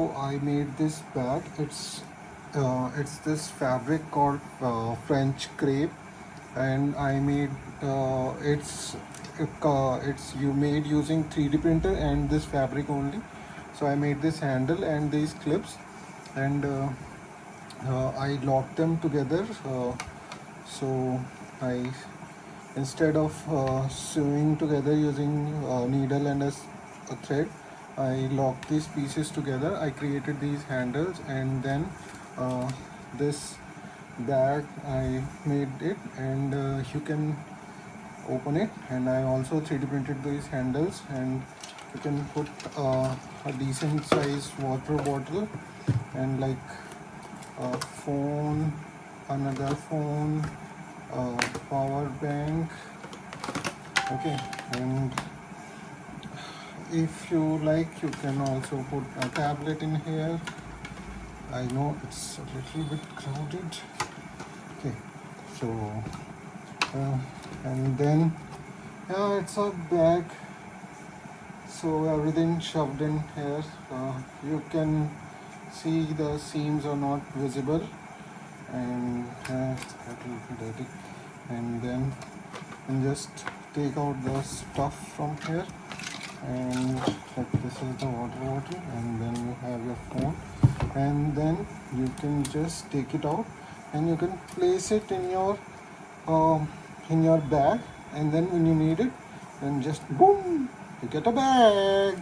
So I made this bag. It's this fabric called French crepe, and I made it's you made using 3D printer and this fabric only. So I made this handle and these clips, and I locked them together. So I Instead of sewing together using needle and a thread, I locked these pieces together. I created these handles, and then this bag I made it, and you can open it. And I also 3D printed these handles, and you can put a decent size water bottle and like a phone, another phone, power bank. Okay, and if you like, you can also put a tablet in here. I know it's a little bit crowded. Okay, so and then yeah, it's a bag, so everything shoved in here. You can see the seams are not visible, and little dirty. And then just take out the stuff from here, and like this is the water bottle, and then you have your phone, and then you can just take it out and you can place it in your bag, and then when you need it, then just boom, you get a bag.